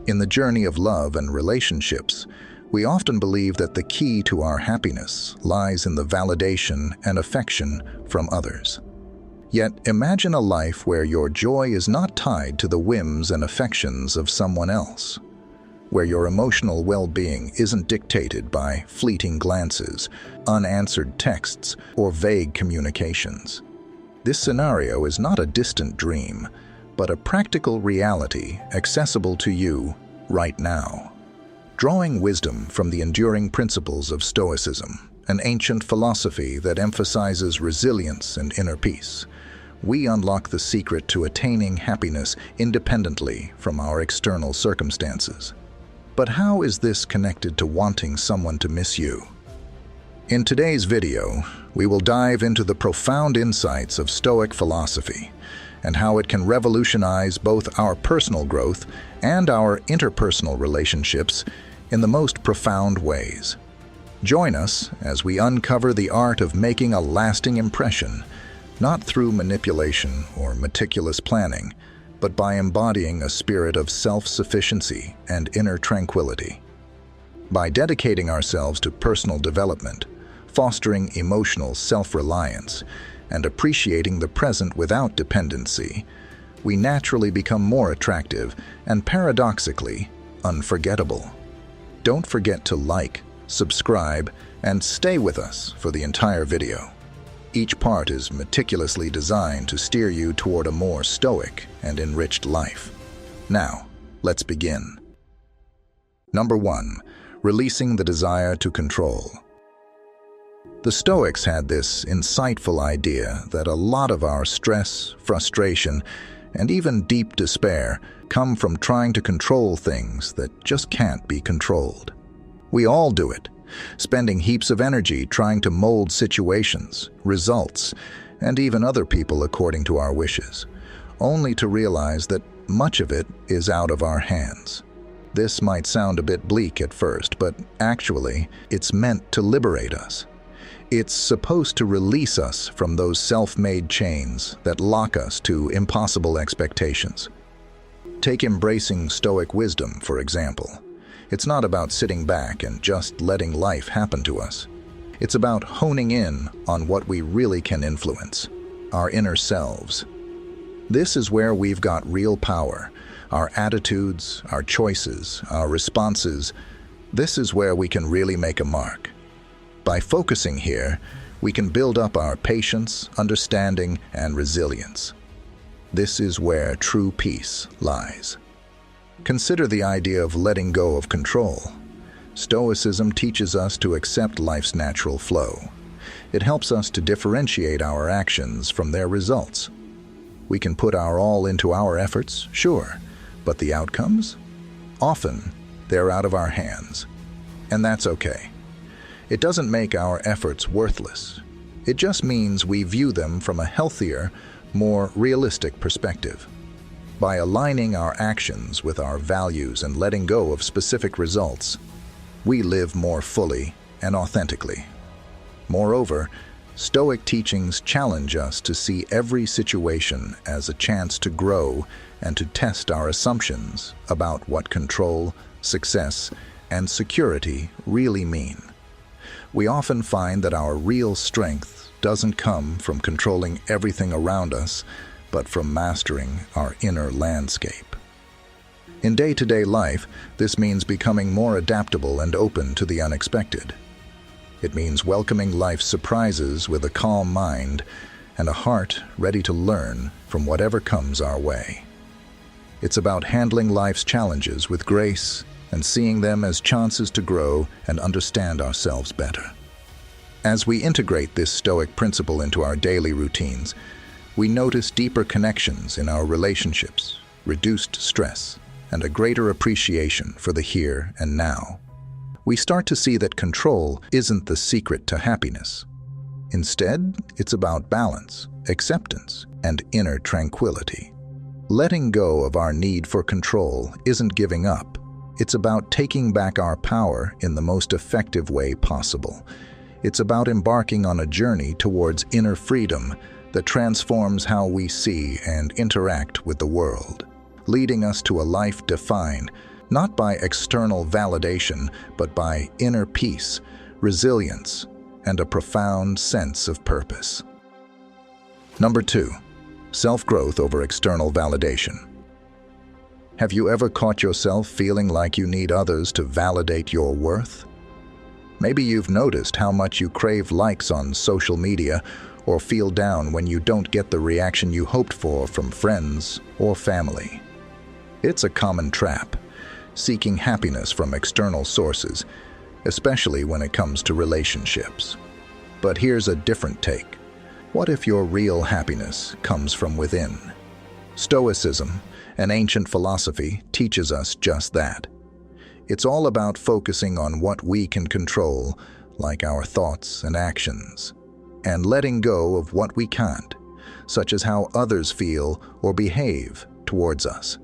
In the journey of love and relationships, we often believe that the key to our happiness lies in the validation and affection from others. Yet imagine a life where your joy is not tied to the whims and affections of someone else, where your emotional well-being isn't dictated by fleeting glances, unanswered texts, or vague communications. This scenario is not a distant dream, but a practical reality accessible to you right now. Drawing wisdom from the enduring principles of Stoicism, an ancient philosophy that emphasizes resilience and inner peace, we unlock the secret to attaining happiness independently from our external circumstances. But how is this connected to wanting someone to miss you? In today's video, we will dive into the profound insights of Stoic philosophy and how it can revolutionize both our personal growth and our interpersonal relationships in the most profound ways. Join us as we uncover the art of making a lasting impression, not through manipulation or meticulous planning, but by embodying a spirit of self-sufficiency and inner tranquility. By dedicating ourselves to personal development, fostering emotional self-reliance, and appreciating the present without dependency, we naturally become more attractive and, paradoxically, unforgettable. Don't forget to like, subscribe, and stay with us for the entire video. Each part is meticulously designed to steer you toward a more stoic and enriched life. Now, let's begin. Number 1. Releasing the desire to control. The Stoics had this insightful idea that a lot of our stress, frustration, and even deep despair come from trying to control things that just can't be controlled. We all do it, spending heaps of energy trying to mold situations, results, and even other people according to our wishes, only to realize that much of it is out of our hands. This might sound a bit bleak at first, but actually, it's meant to liberate us. It's supposed to release us from those self-made chains that lock us to impossible expectations. Take embracing Stoic wisdom, for example. It's not about sitting back and just letting life happen to us. It's about honing in on what we really can influence, our inner selves. This is where we've got real power, our attitudes, our choices, our responses. This is where we can really make a mark. By focusing here, we can build up our patience, understanding, and resilience. This is where true peace lies. Consider the idea of letting go of control. Stoicism teaches us to accept life's natural flow. It helps us to differentiate our actions from their results. We can put our all into our efforts, sure, but the outcomes? Often, they're out of our hands. And that's okay. It doesn't make our efforts worthless. It just means we view them from a healthier, more realistic perspective. By aligning our actions with our values and letting go of specific results, we live more fully and authentically. Moreover, Stoic teachings challenge us to see every situation as a chance to grow and to test our assumptions about what control, success, and security really mean. We often find that our real strength doesn't come from controlling everything around us, but from mastering our inner landscape. In day-to-day life, this means becoming more adaptable and open to the unexpected. It means welcoming life's surprises with a calm mind and a heart ready to learn from whatever comes our way. It's about handling life's challenges with grace and seeing them as chances to grow and understand ourselves better. As we integrate this Stoic principle into our daily routines, we notice deeper connections in our relationships, reduced stress, and a greater appreciation for the here and now. We start to see that control isn't the secret to happiness. Instead, it's about balance, acceptance, and inner tranquility. Letting go of our need for control isn't giving up. It's about taking back our power in the most effective way possible. It's about embarking on a journey towards inner freedom that transforms how we see and interact with the world, leading us to a life defined not by external validation, but by inner peace, resilience, and a profound sense of purpose. Number 2, self-growth over external validation. Have you ever caught yourself feeling like you need others to validate your worth? Maybe you've noticed how much you crave likes on social media or feel down when you don't get the reaction you hoped for from friends or family. It's a common trap, seeking happiness from external sources, especially when it comes to relationships. But here's a different take. What if your real happiness comes from within? Stoicism, an ancient philosophy, teaches us just that. It's all about focusing on what we can control, like our thoughts and actions, and letting go of what we can't, such as how others feel or behave towards us.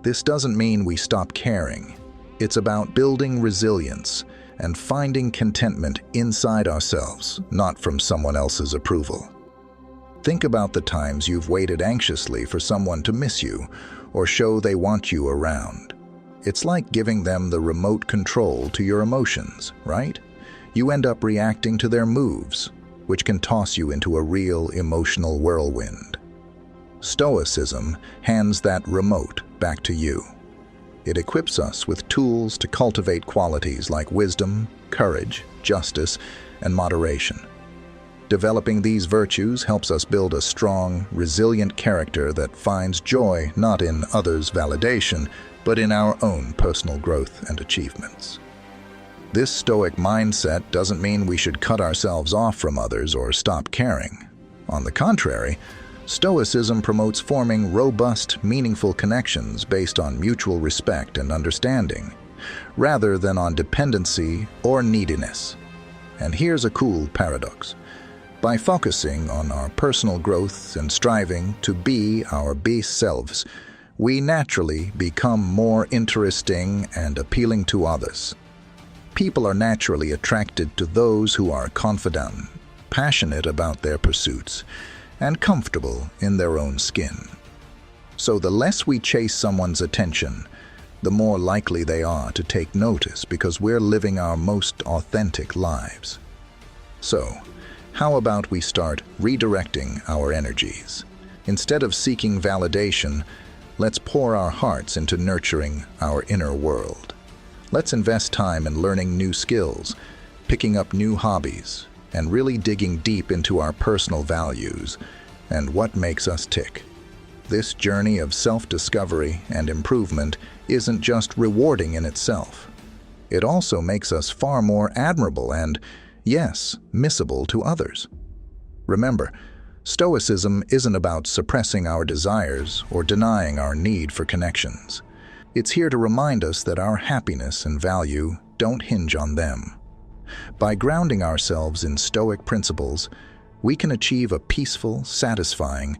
This doesn't mean we stop caring. It's about building resilience and finding contentment inside ourselves, not from someone else's approval. Think about the times you've waited anxiously for someone to miss you or show they want you around. It's like giving them the remote control to your emotions, right? You end up reacting to their moves, which can toss you into a real emotional whirlwind. Stoicism hands that remote back to you. It equips us with tools to cultivate qualities like wisdom, courage, justice, and moderation. Developing these virtues helps us build a strong, resilient character that finds joy not in others' validation, but in our own personal growth and achievements. This Stoic mindset doesn't mean we should cut ourselves off from others or stop caring. On the contrary, Stoicism promotes forming robust, meaningful connections based on mutual respect and understanding, rather than on dependency or neediness. And here's a cool paradox. By focusing on our personal growth and striving to be our best selves, we naturally become more interesting and appealing to others. People are naturally attracted to those who are confident, passionate about their pursuits, and comfortable in their own skin. So the less we chase someone's attention, the more likely they are to take notice because we're living our most authentic lives. So, how about we start redirecting our energies? Instead of seeking validation, let's pour our hearts into nurturing our inner world. Let's invest time in learning new skills, picking up new hobbies, and really digging deep into our personal values and what makes us tick. This journey of self-discovery and improvement isn't just rewarding in itself. It also makes us far more admirable and, yes, missable to others. Remember, Stoicism isn't about suppressing our desires or denying our need for connections. It's here to remind us that our happiness and value don't hinge on them. By grounding ourselves in Stoic principles, we can achieve a peaceful, satisfying,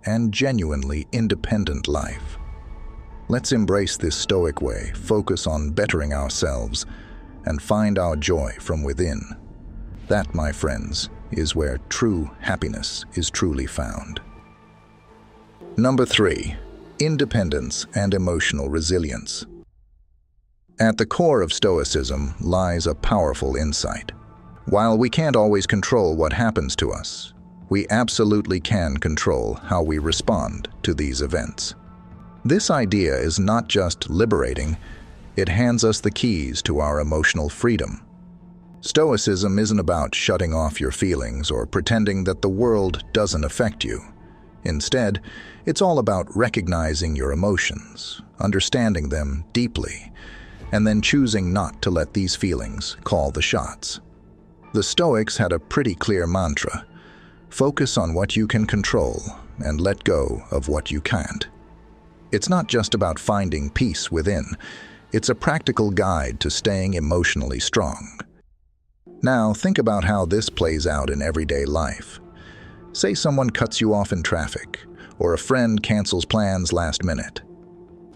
and genuinely independent life. Let's embrace this Stoic way, focus on bettering ourselves, and find our joy from within. That, my friends, is where true happiness is truly found. Number 3, independence and emotional resilience. At the core of Stoicism lies a powerful insight. While we can't always control what happens to us, we absolutely can control how we respond to these events. This idea is not just liberating, it hands us the keys to our emotional freedom. Stoicism isn't about shutting off your feelings or pretending that the world doesn't affect you. Instead, it's all about recognizing your emotions, understanding them deeply, and then choosing not to let these feelings call the shots. The Stoics had a pretty clear mantra: focus on what you can control and let go of what you can't. It's not just about finding peace within, it's a practical guide to staying emotionally strong. Now, think about how this plays out in everyday life. Say someone cuts you off in traffic, or a friend cancels plans last minute.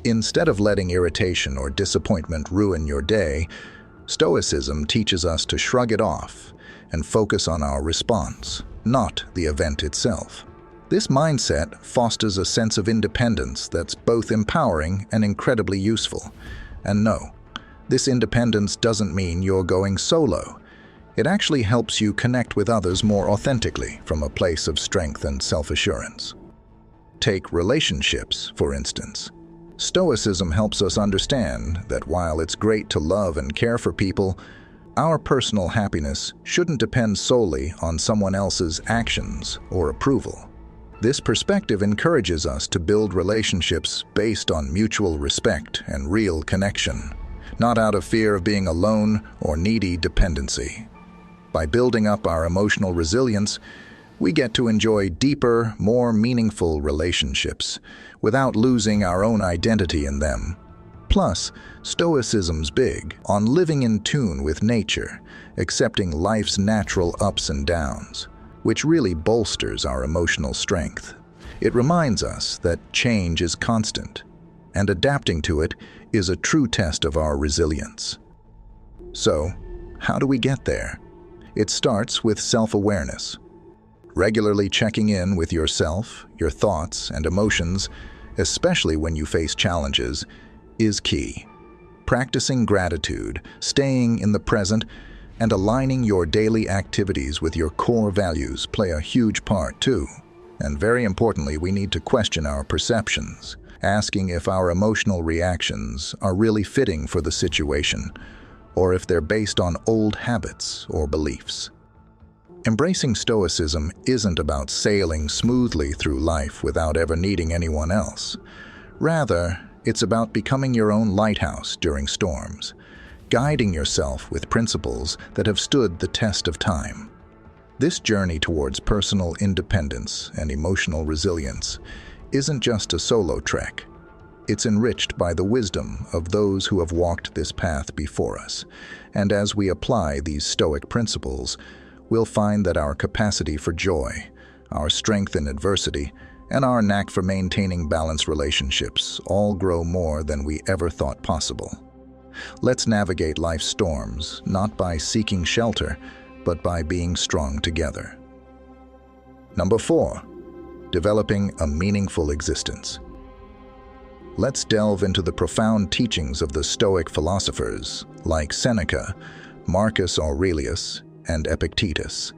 Instead of letting irritation or disappointment ruin your day, Stoicism teaches us to shrug it off and focus on our response, not the event itself. This mindset fosters a sense of independence that's both empowering and incredibly useful, And no, this independence doesn't mean you're going solo. It actually helps you connect with others more authentically from a place of strength and self-assurance. Take relationships, for instance. Stoicism helps us understand that while it's great to love and care for people, our personal happiness shouldn't depend solely on someone else's actions or approval. This perspective encourages us to build relationships based on mutual respect and real connection, not out of fear of being alone or needy dependency. By building up our emotional resilience, we get to enjoy deeper, more meaningful relationships without losing our own identity in them. Plus, Stoicism's big on living in tune with nature, accepting life's natural ups and downs, which really bolsters our emotional strength. It reminds us that change is constant, and adapting to it is a true test of our resilience. So, how do we get there? It starts with self-awareness. Regularly checking in with yourself, your thoughts, and emotions, especially when you face challenges, is key. Practicing gratitude, staying in the present, and aligning your daily activities with your core values play a huge part too. And very importantly, we need to question our perceptions, asking if our emotional reactions are really fitting for the situation, or if they're based on old habits or beliefs. Embracing Stoicism isn't about sailing smoothly through life without ever needing anyone else. Rather, it's about becoming your own lighthouse during storms, guiding yourself with principles that have stood the test of time. This journey towards personal independence and emotional resilience isn't just a solo trek. It's enriched by the wisdom of those who have walked this path before us, and as we apply these Stoic principles, we'll find that our capacity for joy, our strength in adversity, and our knack for maintaining balanced relationships all grow more than we ever thought possible. Let's navigate life's storms, not by seeking shelter, but by being strong together. Number 4, developing a meaningful existence. Let's delve into the profound teachings of the Stoic philosophers like Seneca, Marcus Aurelius, and Epictetus.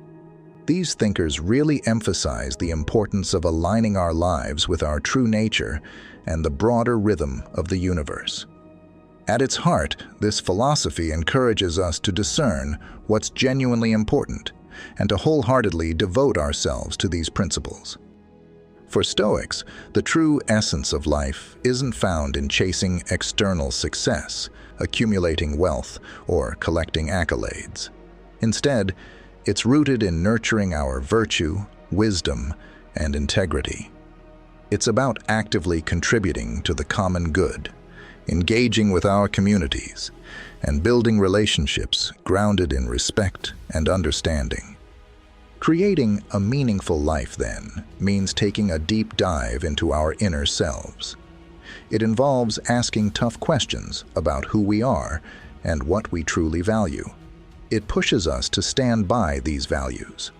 These thinkers really emphasize the importance of aligning our lives with our true nature and the broader rhythm of the universe. At its heart, this philosophy encourages us to discern what's genuinely important and to wholeheartedly devote ourselves to these principles. For Stoics, the true essence of life isn't found in chasing external success, accumulating wealth, or collecting accolades. Instead, it's rooted in nurturing our virtue, wisdom, and integrity. It's about actively contributing to the common good, engaging with our communities, and building relationships grounded in respect and understanding. Creating a meaningful life, then, means taking a deep dive into our inner selves. It involves asking tough questions about who we are and what we truly value. It pushes us to stand by these values,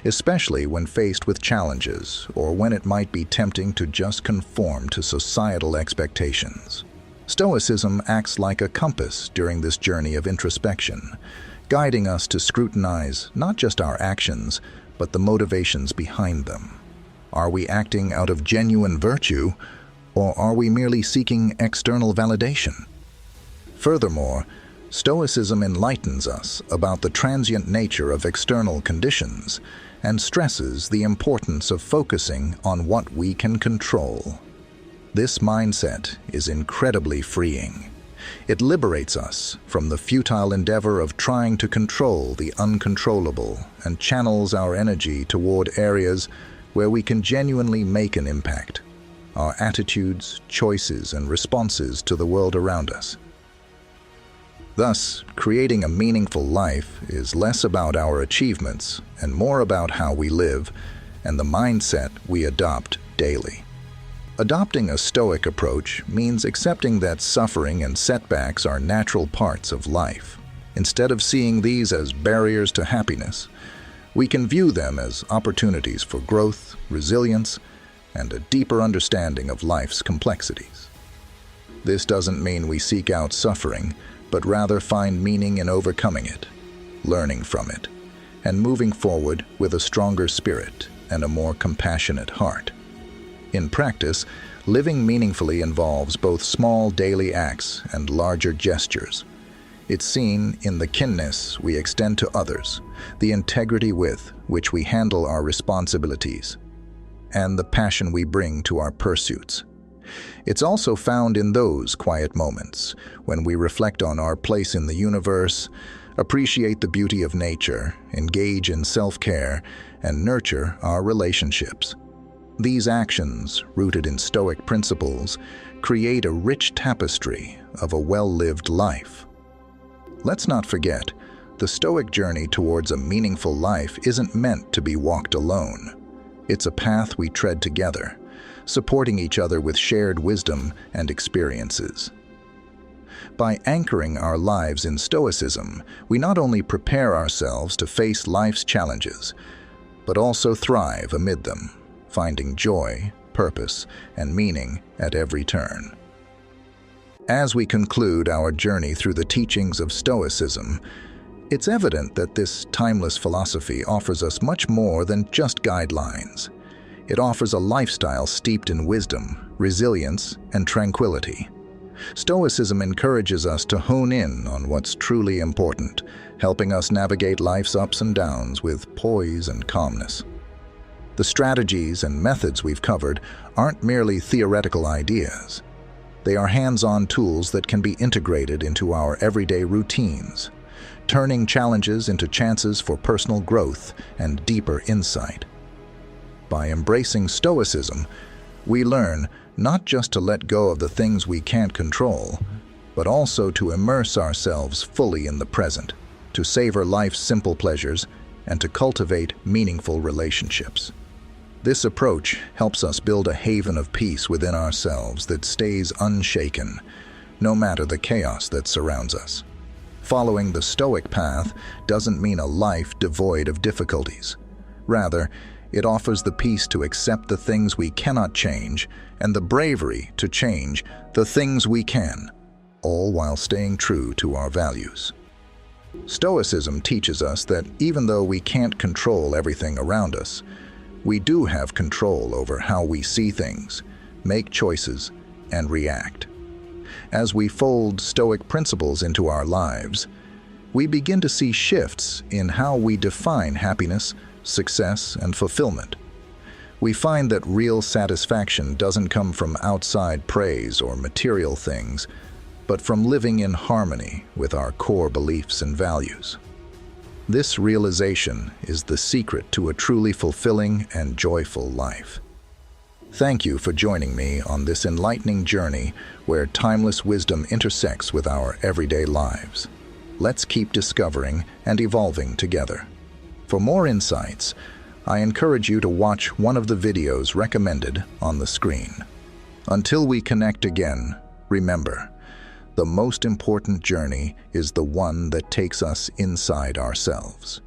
especially when faced with challenges or when it might be tempting to just conform to societal expectations. Stoicism acts like a compass during this journey of introspection, guiding us to scrutinize not just our actions, but the motivations behind them. Are we acting out of genuine virtue, or are we merely seeking external validation? Furthermore, Stoicism enlightens us about the transient nature of external conditions and stresses the importance of focusing on what we can control. This mindset is incredibly freeing. It liberates us from the futile endeavor of trying to control the uncontrollable and channels our energy toward areas where we can genuinely make an impact, our attitudes, choices, and responses to the world around us. Thus, creating a meaningful life is less about our achievements and more about how we live and the mindset we adopt daily. Adopting a Stoic approach means accepting that suffering and setbacks are natural parts of life. Instead of seeing these as barriers to happiness, we can view them as opportunities for growth, resilience, and a deeper understanding of life's complexities. This doesn't mean we seek out suffering, but rather find meaning in overcoming it, learning from it, and moving forward with a stronger spirit and a more compassionate heart. In practice, living meaningfully involves both small daily acts and larger gestures. It's seen in the kindness we extend to others, the integrity with which we handle our responsibilities, and the passion we bring to our pursuits. It's also found in those quiet moments when we reflect on our place in the universe, appreciate the beauty of nature, engage in self-care, and nurture our relationships. These actions, rooted in Stoic principles, create a rich tapestry of a well-lived life. Let's not forget, the Stoic journey towards a meaningful life isn't meant to be walked alone. It's a path we tread together, supporting each other with shared wisdom and experiences. By anchoring our lives in Stoicism, we not only prepare ourselves to face life's challenges, but also thrive amid them, finding joy, purpose, and meaning at every turn. As we conclude our journey through the teachings of Stoicism, it's evident that this timeless philosophy offers us much more than just guidelines. It offers a lifestyle steeped in wisdom, resilience, and tranquility. Stoicism encourages us to hone in on what's truly important, helping us navigate life's ups and downs with poise and calmness. The strategies and methods we've covered aren't merely theoretical ideas. They are hands-on tools that can be integrated into our everyday routines, turning challenges into chances for personal growth and deeper insight. By embracing Stoicism, we learn not just to let go of the things we can't control, but also to immerse ourselves fully in the present, to savor life's simple pleasures, and to cultivate meaningful relationships. This approach helps us build a haven of peace within ourselves that stays unshaken, no matter the chaos that surrounds us. Following the Stoic path doesn't mean a life devoid of difficulties. Rather, it offers the peace to accept the things we cannot change and the bravery to change the things we can, all while staying true to our values. Stoicism teaches us that even though we can't control everything around us, we do have control over how we see things, make choices, and react. As we fold Stoic principles into our lives, we begin to see shifts in how we define happiness, success, and fulfillment. We find that real satisfaction doesn't come from outside praise or material things, but from living in harmony with our core beliefs and values. This realization is the secret to a truly fulfilling and joyful life. Thank you for joining me on this enlightening journey where timeless wisdom intersects with our everyday lives. Let's keep discovering and evolving together. For more insights, I encourage you to watch one of the videos recommended on the screen. Until we connect again, remember, the most important journey is the one that takes us inside ourselves.